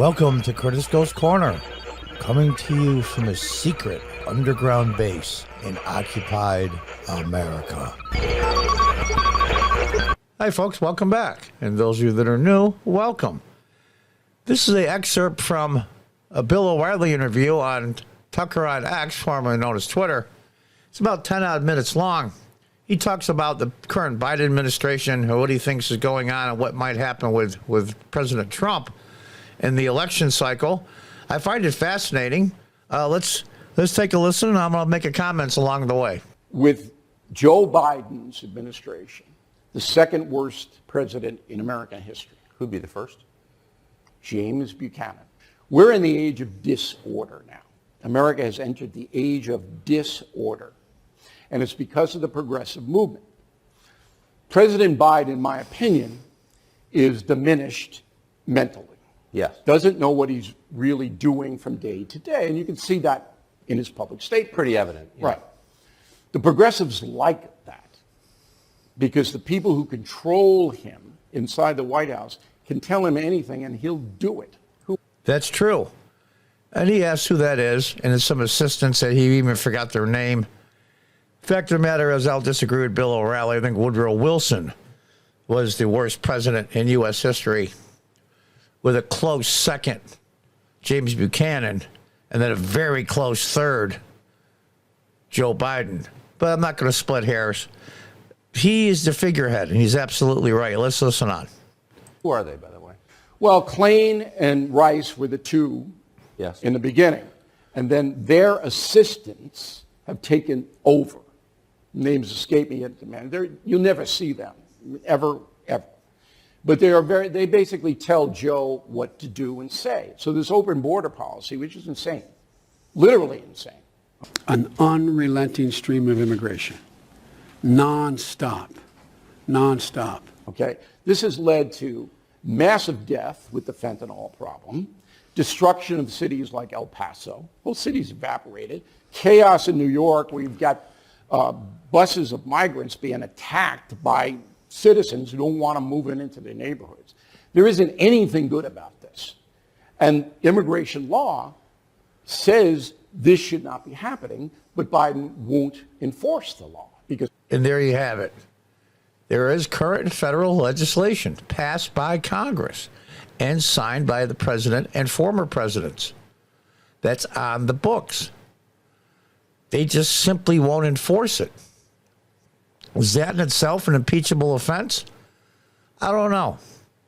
Welcome to Curtis Goes Corner, coming to you from a secret underground base in occupied America. Hi folks, welcome back. And those of you that are new, welcome. This is an excerpt from a Bill O'Reilly interview on Tucker on X, formerly known as Twitter. It's about 10 odd minutes long. He talks about the current Biden administration, what he thinks is going on, and what might happen with President Trump in the election cycle. I find it fascinating. Let's take a listen, and I'm going to make a comments along the way. With Joe Biden's administration, the second worst president in American history. Who'd be the first? James Buchanan. We're in the age of disorder now. America has entered the age of disorder, and it's because of the progressive movement. President Biden, in my opinion, is diminished mentally. Yes. Doesn't know what he's really doing from day to day, and you can see that in his public statement. Pretty evident. Yeah. Right. The progressives like that because the people who control him inside the White House can tell him anything, and he'll do it. That's true. And he asked who that is, and it's some assistants that he even forgot their name. Fact of the matter is, I'll disagree with Bill O'Reilly. I think Woodrow Wilson was the worst president in U.S. history, with a close second, James Buchanan, and then a very close third, Joe Biden. But I'm not going to split hairs. He is the figurehead, and he's absolutely right. Let's listen on. Who are they, by the way? Well, Klain and Rice were the two in the beginning. And then their assistants have taken over. Names escape me at the man. You'll never see them, ever. But they basically tell Joe what to do and say. So this open border policy, which is insane, literally insane. An unrelenting stream of immigration, nonstop. Okay? This has led to massive death with the fentanyl problem, destruction of cities like El Paso. Whole cities evaporated. Chaos in New York, where you've got buses of migrants being attacked by citizens who don't want to move into their neighborhoods. There isn't anything good about this. And immigration law says this should not be happening, but Biden won't enforce the law. And there you have it. There is current federal legislation passed by Congress and signed by the president and former presidents that's on the books. They just simply won't enforce it. Is that in itself an impeachable offense? I don't know.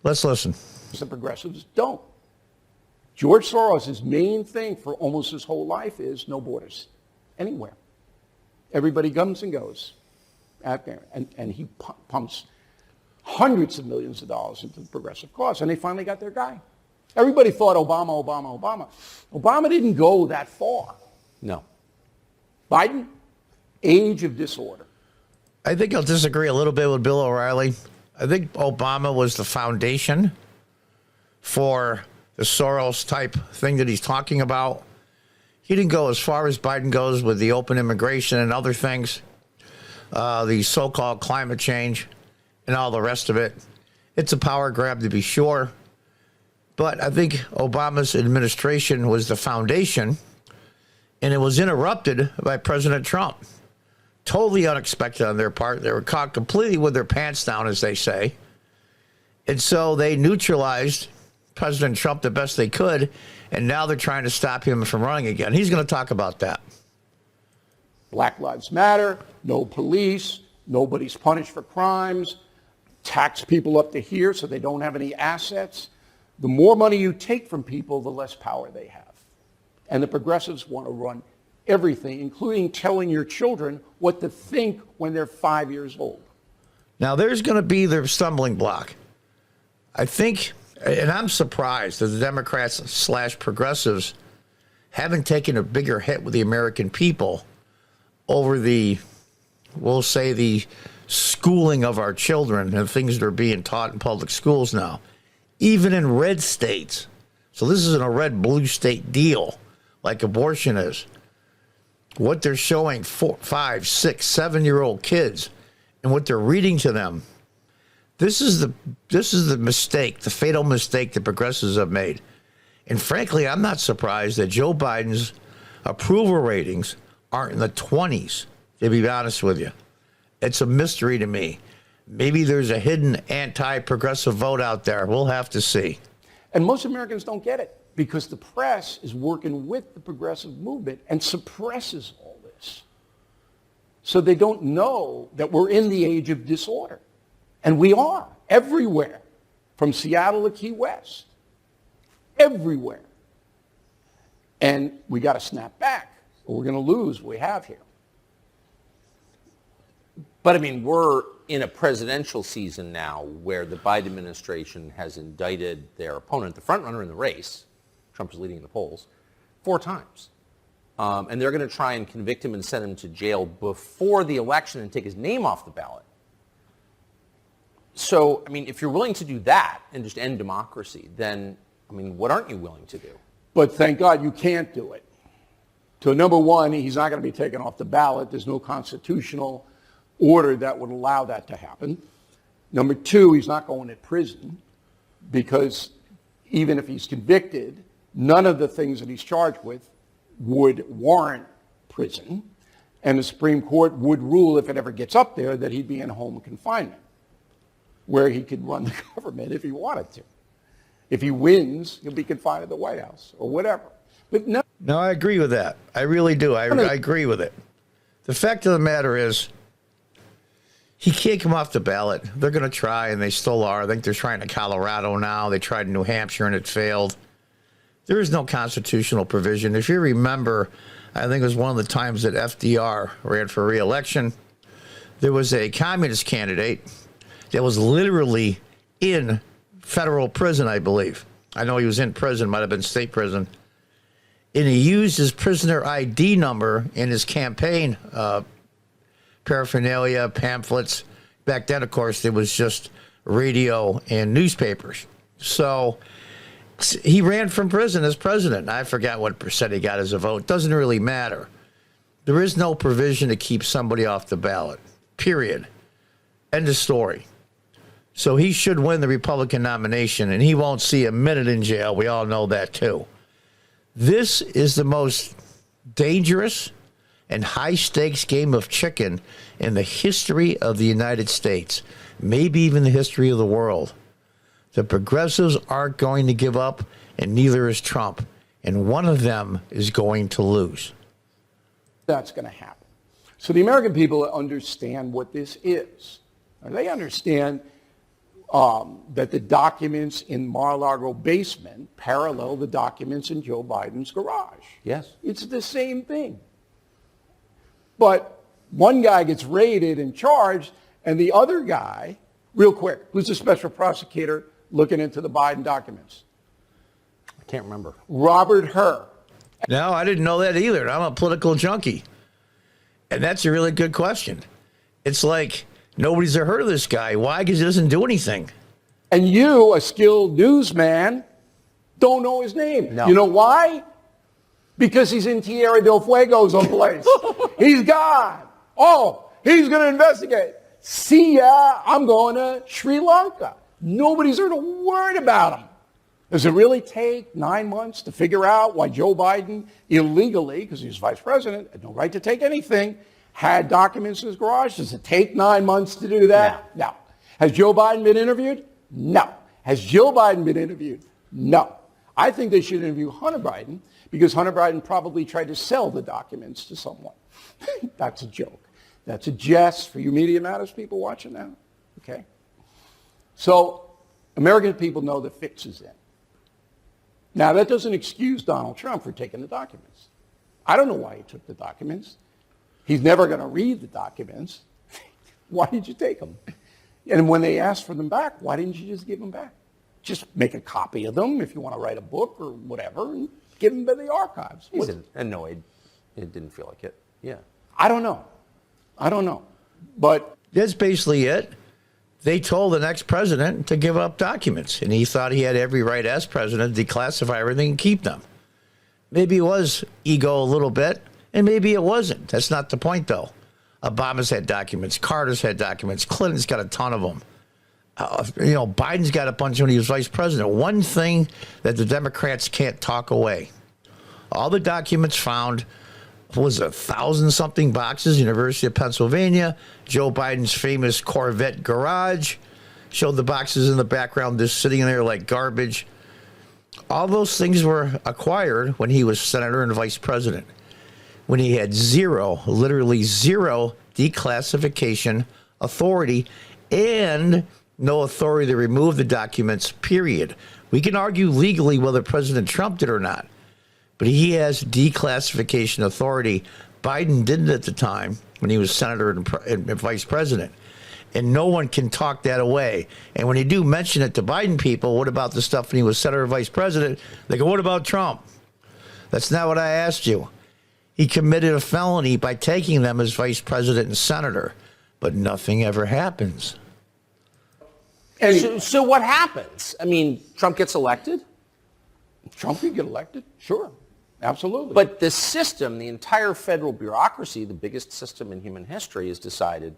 Let's listen. The progressives don't. George Soros' main thing for almost his whole life is no borders anywhere. Everybody comes and goes out there, and he pumps hundreds of millions of dollars into the progressive cause, and they finally got their guy. Everybody thought Obama. Obama didn't go that far. No. Biden, age of disorder. I think I'll disagree a little bit with Bill O'Reilly. I think Obama was the foundation for the Soros type thing that he's talking about. He didn't go as far as Biden goes with the open immigration and other things, the so-called climate change and all the rest of it. It's a power grab, to be sure. But I think Obama's administration was the foundation, and it was interrupted by President Trump. Totally unexpected on their part. They were caught completely with their pants down, as they say. And so they neutralized President Trump the best they could, and now they're trying to stop him from running again. He's going to talk about that. Black Lives Matter, no police, nobody's punished for crimes, tax people up to here so they don't have any assets. The more money you take from people, the less power they have. And the progressives want to run everything, including telling your children what to think when they're 5 years old. Now, there's going to be the stumbling block. I think, and I'm surprised that the Democrats / progressives haven't taken a bigger hit with the American people over we'll say, the schooling of our children and things that are being taught in public schools now, even in red states. So this isn't a red-blue state deal like abortion is. What they're showing 4, 5, 6, 7-year-old kids and what they're reading to them. This is the mistake, the fatal mistake the progressives have made. And frankly, I'm not surprised that Joe Biden's approval ratings aren't in the 20s, to be honest with you. It's a mystery to me. Maybe there's a hidden anti-progressive vote out there. We'll have to see. And most Americans don't get it because the press is working with the progressive movement and suppresses all this. So they don't know that we're in the age of disorder. And we are, everywhere, from Seattle to Key West, everywhere. And we got to snap back, or we're going to lose what we have here. But I mean, we're in a presidential season now where the Biden administration has indicted their opponent, the frontrunner in the race, Trump is leading in the polls, 4 times. And they're going to try and convict him and send him to jail before the election and take his name off the ballot. So, I mean, if you're willing to do that and just end democracy, then, I mean, what aren't you willing to do? But thank God you can't do it. So number one, he's not going to be taken off the ballot. There's no constitutional order that would allow that to happen. Number two, he's not going to prison because even if he's convicted, none of the things that he's charged with would warrant prison. And the Supreme Court would rule, if it ever gets up there, that he'd be in home confinement, where he could run the government if he wanted to. If he wins, he'll be confined at the White House or whatever. But no. No, I agree with that. I really do. I agree with it. The fact of the matter is, he can't come off the ballot. They're going to try, and they still are. I think they're trying in Colorado now. They tried in New Hampshire, and it failed. There is no constitutional provision. If you remember, I think it was one of the times that FDR ran for re-election, there was a communist candidate that was literally in federal prison, I believe. I know he was in prison, might have been state prison. And he used his prisoner ID number in his campaign paraphernalia, pamphlets. Back then, of course, there was just radio and newspapers. So he ran from prison as president. I forgot what percent he got as a vote. Doesn't really matter. There is no provision to keep somebody off the ballot, period. End of story. So he should win the Republican nomination, and he won't see a minute in jail. We all know that, too. This is the most dangerous and high-stakes game of chicken in the history of the United States, maybe even the history of the world. The progressives aren't going to give up, and neither is Trump. And one of them is going to lose. That's going to happen. So the American people understand what this is. They understand that the documents in Mar-a-Lago basement parallel the documents in Joe Biden's garage. Yes. It's the same thing. But one guy gets raided and charged, and the other guy, real quick, who's the special prosecutor looking into the Biden documents? I can't remember. Robert Hur. No, I didn't know that either. I'm a political junkie. And that's a really good question. It's like nobody's ever heard of this guy. Why? Because he doesn't do anything. And you, a skilled newsman, don't know his name. No. You know why? Because he's in Tierra del Fuego someplace. He's gone. Oh, he's going to investigate. See ya. I'm going to Sri Lanka. Nobody's heard a word about him. Does it really take 9 months to figure out why Joe Biden illegally, because he was vice president, had no right to take anything, had documents in his garage? Does it take 9 months to do that? No. Has Joe Biden been interviewed? No. Has Jill Biden been interviewed? No. I think they should interview Hunter Biden because Hunter Biden probably tried to sell the documents to someone. That's a joke. That's a jest for you Media Matters people watching now. Okay? So American people know the fix is in. Now, that doesn't excuse Donald Trump for taking the documents. I don't know why he took the documents. He's never going to read the documents. Why did you take them? And when they asked for them back, why didn't you just give them back? Just make a copy of them if you want to write a book or whatever and give them to the archives. He's annoyed. It didn't feel like it. Yeah. I don't know. But That's basically it. They told the next president to give up documents, and he thought he had every right as president to declassify everything and keep them. Maybe it was ego a little bit, and maybe it wasn't. That's not the point, though. Obama's had documents. Carter's had documents. Clinton's got a ton of them. Biden's got a bunch when he was vice president. One thing that the Democrats can't talk away. All the documents found was 1,000-something boxes, University of Pennsylvania, Joe Biden's famous Corvette garage, showed the boxes in the background just sitting there like garbage. All those things were acquired when he was senator and vice president, when he had literally zero declassification authority and no authority to remove the documents, period. We can argue legally whether President Trump did or not, but he has declassification authority. Biden didn't at the time when he was senator and vice president. And no one can talk that away. And when you do mention it to Biden people, what about the stuff when he was senator and vice president? They go, what about Trump? That's not what I asked you. He committed a felony by taking them as vice president and senator, but nothing ever happens. So what happens? I mean, Trump gets elected? Trump could get elected, sure, absolutely. But the system, the entire federal bureaucracy, the biggest system in human history, has decided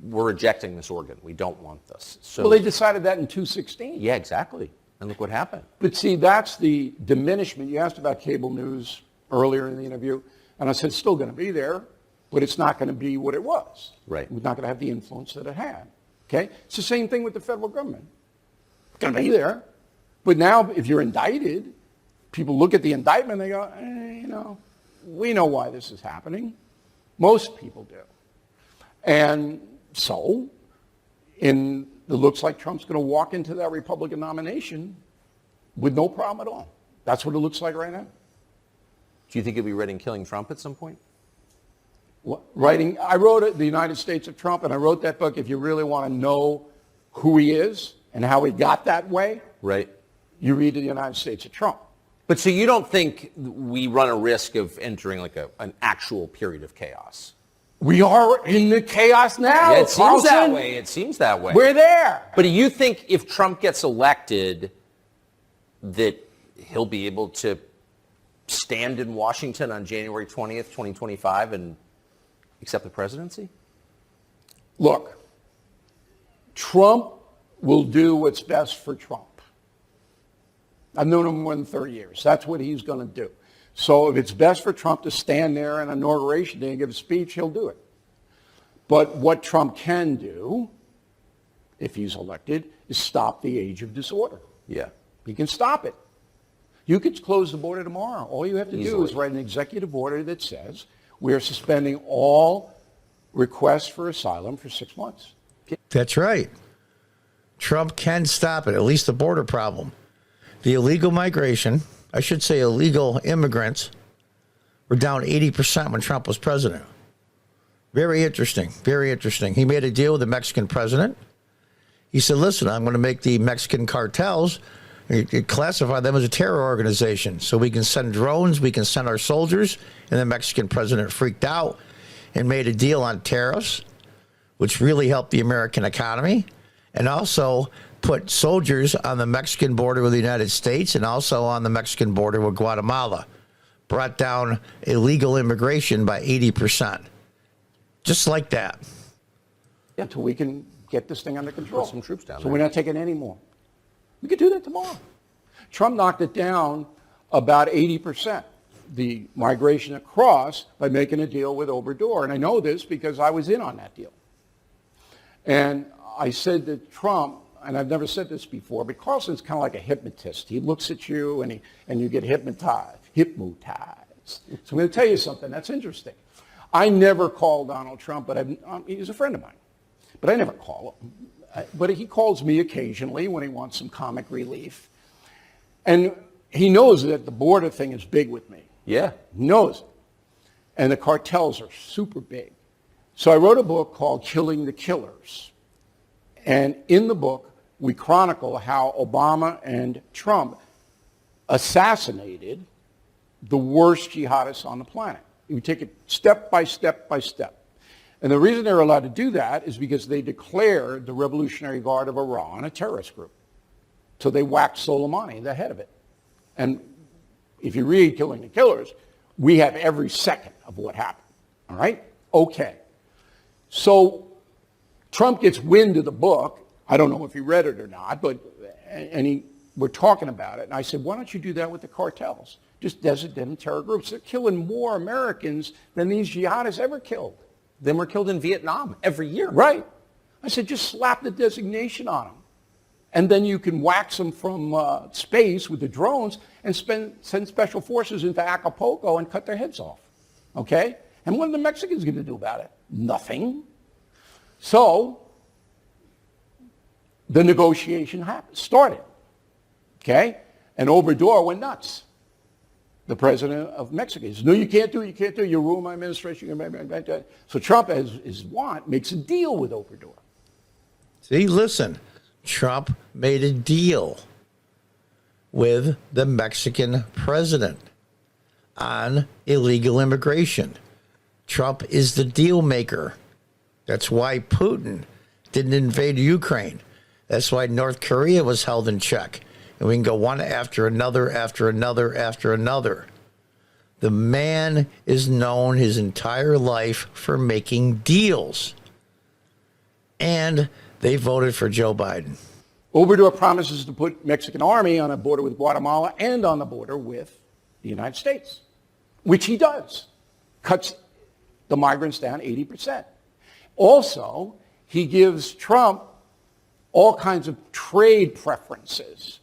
we're rejecting this organ. We don't want this. So, well, they decided that in 2016. yeah, exactly. And look what happened. But see, that's the diminishment. You asked about cable news earlier in the interview, and I said it's still going to be there, but it's not going to be what it was. Right. It's not going to have the influence that it had. Okay? It's the same thing with the federal government. It's going to be there. But now, if you're indicted, people look at the indictment and they go, we know why this is happening. Most people do. And so, it looks like Trump's going to walk into that Republican nomination with no problem at all. That's what it looks like right now. Do you think he'll be writing Killing Trump at some point? I wrote it, The United States of Trump, and I wrote that book. If you really want to know who he is and how he got that way, Right. you read The United States of Trump. But so you don't think we run a risk of entering like an actual period of chaos? We are in the chaos now. Yeah, it seems that Carlson. way. It seems that way. We're there. But do you think if Trump gets elected that he'll be able to stand in Washington on January 20th, 2025 and accept the presidency? Look, Trump will do what's best for Trump. I've known him more than 30 years. That's what he's going to do. So if it's best for Trump to stand there on Inauguration Day and give a speech, he'll do it. But what Trump can do, if he's elected, is stop the age of disorder. Yeah. He can stop it. You could close the border tomorrow. All you have to do Easily. is write an executive order that says we're suspending all requests for asylum for 6 months. That's right. Trump can stop it, at least the border problem. The illegal migration, I should say illegal immigrants, were down 80% when Trump was president. Very interesting, very interesting. He made a deal with the Mexican president. He said, listen, I'm going to make the Mexican cartels, classify them as a terror organization. So we can send drones, we can send our soldiers. And the Mexican president freaked out and made a deal on tariffs, which really helped the American economy, and also put soldiers on the Mexican border with the United States and also on the Mexican border with Guatemala. Brought down illegal immigration by 80%. Just like that. Until we can get this thing under control. Put some troops down So there. we're not taking any more. We could do that tomorrow. Trump knocked it down about 80%, the migration across, by making a deal with Obrador. And I know this because I was in on that deal. And I said that Trump, and I've never said this before, but Carlson's kind of like a hypnotist. He looks at you and you get hypnotized. So I'm going to tell you something that's interesting. I never call Donald Trump, but he's a friend of mine. But I never call him. But he calls me occasionally when he wants some comic relief. And he knows that the border thing is big with me. Yeah. He knows it. And the cartels are super big. So I wrote a book called Killing the Killers. And in the book, we chronicle how Obama and Trump assassinated the worst jihadists on the planet. We take it step by step by step. And the reason they're allowed to do that is because they declared the Revolutionary Guard of Iran a terrorist group. So they whacked Soleimani, the head of it. And if you read Killing the Killers, we have every second of what happened. All right? Okay. So Trump gets wind of the book. I don't know if he read it or not, but we're talking about it. And I said, why don't you do that with the cartels? Just designate them terror groups. They're killing more Americans than these jihadists ever killed. Then we're killed in Vietnam every year. Right. I said, just slap the designation on them. And then you can wax them from space with the drones and send special forces into Acapulco and cut their heads off. Okay? And what are the Mexicans going to do about it? Nothing. So the negotiation started. Okay? And Obrador went nuts. The president of Mexico. He says, no, you can't do it, you can't do it, you ruin my administration. So Trump, as his want, makes a deal with Obrador. See, listen, Trump made a deal with the Mexican president on illegal immigration. Trump is the deal maker. That's why Putin didn't invade Ukraine. That's why North Korea was held in check. And we can go one after another, after another, after another. The man is known his entire life for making deals. And they voted for Joe Biden. Obrador promises to put Mexican army on a border with Guatemala and on the border with the United States, which he does. Cuts the migrants down 80%. Also, he gives Trump all kinds of trade preferences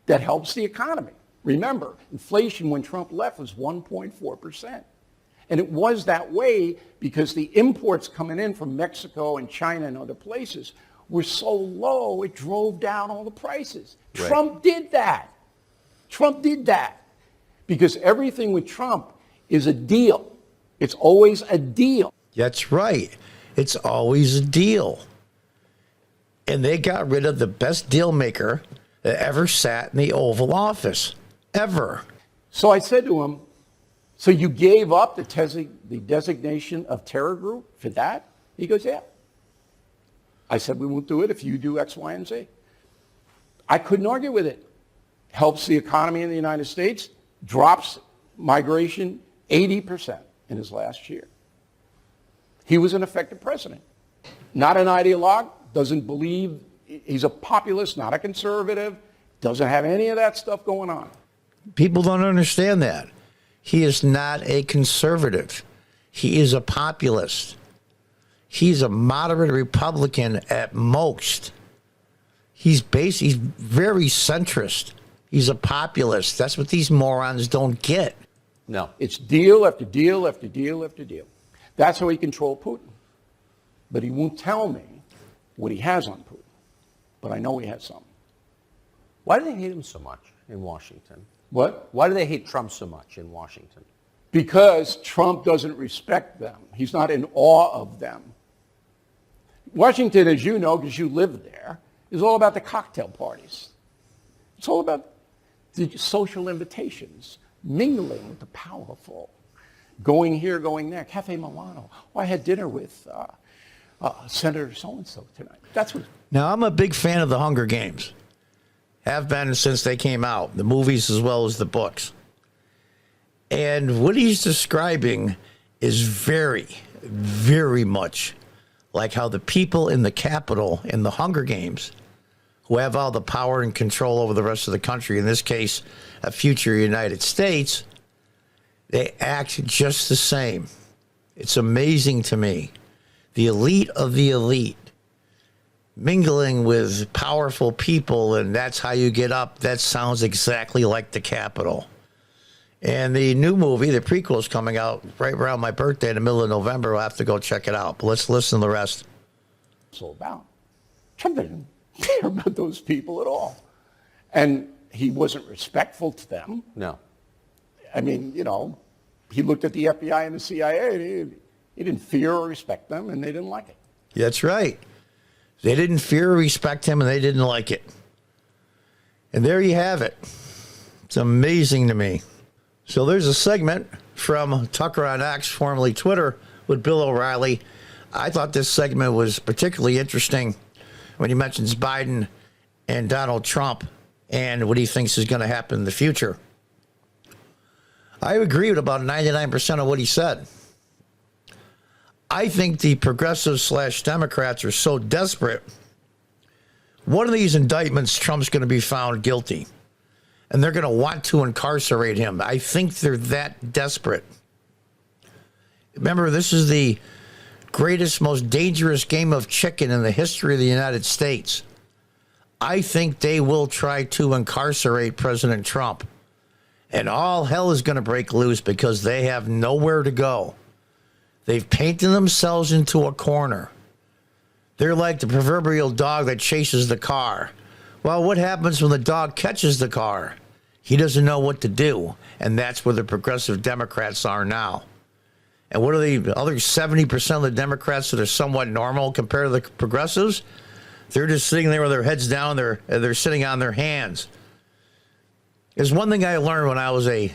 that helps the economy. Remember, inflation when Trump left was 1.4%. And it was that way because the imports coming in from Mexico and China and other places were so low, it drove down all the prices. Right. Trump did that. Trump did that. Because everything with Trump is a deal. It's always a deal. That's right. It's always a deal. And they got rid of the best deal maker that ever sat in the Oval Office, ever. So I said to him, so you gave up the designation of terror group for that? He goes, yeah. I said, we won't do it if you do X, Y, and Z. I couldn't argue with it. Helps the economy in the United States, drops migration 80% in his last year. He was an effective president. Not an ideologue, doesn't believe, he's a populist, not a conservative, doesn't have any of that stuff going on. People don't understand that. He is not a conservative. He is a populist. He's a moderate Republican at most. He's very centrist. He's a populist. That's what these morons don't get. No. It's deal after deal after deal after deal. That's how he controlled Putin. But he won't tell me what he has on Putin. But I know he has some. Why do they hate him so much in Washington? What? Why do they hate Trump so much in Washington? Because Trump doesn't respect them. He's not in awe of them. Washington, as you know, because you live there, is all about the cocktail parties. It's all about the social invitations, mingling with the powerful, going here, going there. Cafe Milano. Oh, I had dinner with Senator so-and-so tonight. That's what. Now, I'm a big fan of the Hunger Games. Have been since they came out, the movies as well as the books. And what he's describing is very, very much like how the people in the Capitol in the Hunger Games, who have all the power and control over the rest of the country, in this case, a future United States, they act just the same. It's amazing to me. The elite of the elite mingling with powerful people, and that's how you get up. That sounds exactly like the Capitol. And the new movie, the prequel, is coming out right around my birthday in the middle of November. I'll have to go check it out. But let's listen to the rest. It's all about. Trump didn't care about those people at all. And he wasn't respectful to them. No. I mean, you know, he looked at the FBI and the CIA, and he didn't fear or respect them, and they didn't like it. That's right. They didn't fear or respect him, and they didn't like it. And there you have it. It's amazing to me. So there's a segment from Tucker on X, formerly Twitter, with Bill O'Reilly. I thought this segment was particularly interesting when he mentions Biden and Donald Trump and what he thinks is going to happen in the future. I agree with about 99% of what he said. I think the progressives / Democrats are so desperate one of these indictments, Trump's going to be found guilty, and they're going to want to incarcerate him. I think they're that desperate. Remember, this is the greatest, most dangerous game of chicken in the history of the United States. I think they will try to incarcerate President Trump. And all hell is going to break loose because they have nowhere to go. They've painted themselves into a corner. They're like the proverbial dog that chases the car. Well, what happens when the dog catches the car? He doesn't know what to do. And that's where the progressive Democrats are now. And what are the other 70% of the Democrats that are somewhat normal compared to the progressives? They're just sitting there with their heads down. They're sitting on their hands. There's one thing I learned when I was a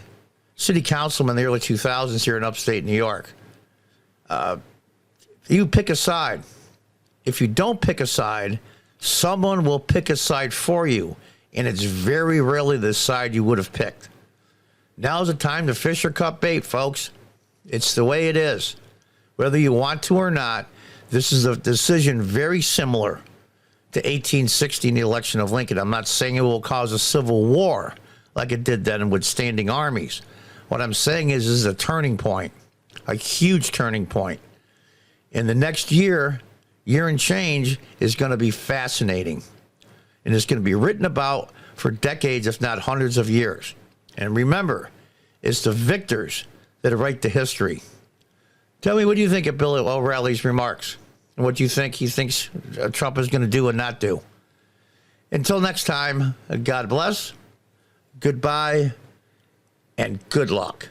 city councilman in the early 2000s here in upstate New York. You pick a side. If you don't pick a side, someone will pick a side for you. And it's very rarely the side you would have picked. Now's the time to fish or cut bait, folks. It's the way it is. Whether you want to or not, this is a decision very similar to 1860 in the election of Lincoln. I'm not saying it will cause a civil war like it did then with standing armies. What I'm saying is this is a turning point, a huge turning point. And the next year and change is going to be fascinating. And it's going to be written about for decades, if not hundreds of years. And remember, it's the victors that write the history. Tell me, what do you think of Bill O'Reilly's remarks? And what do you think he thinks Trump is going to do and not do? Until next time, God bless, goodbye, and good luck.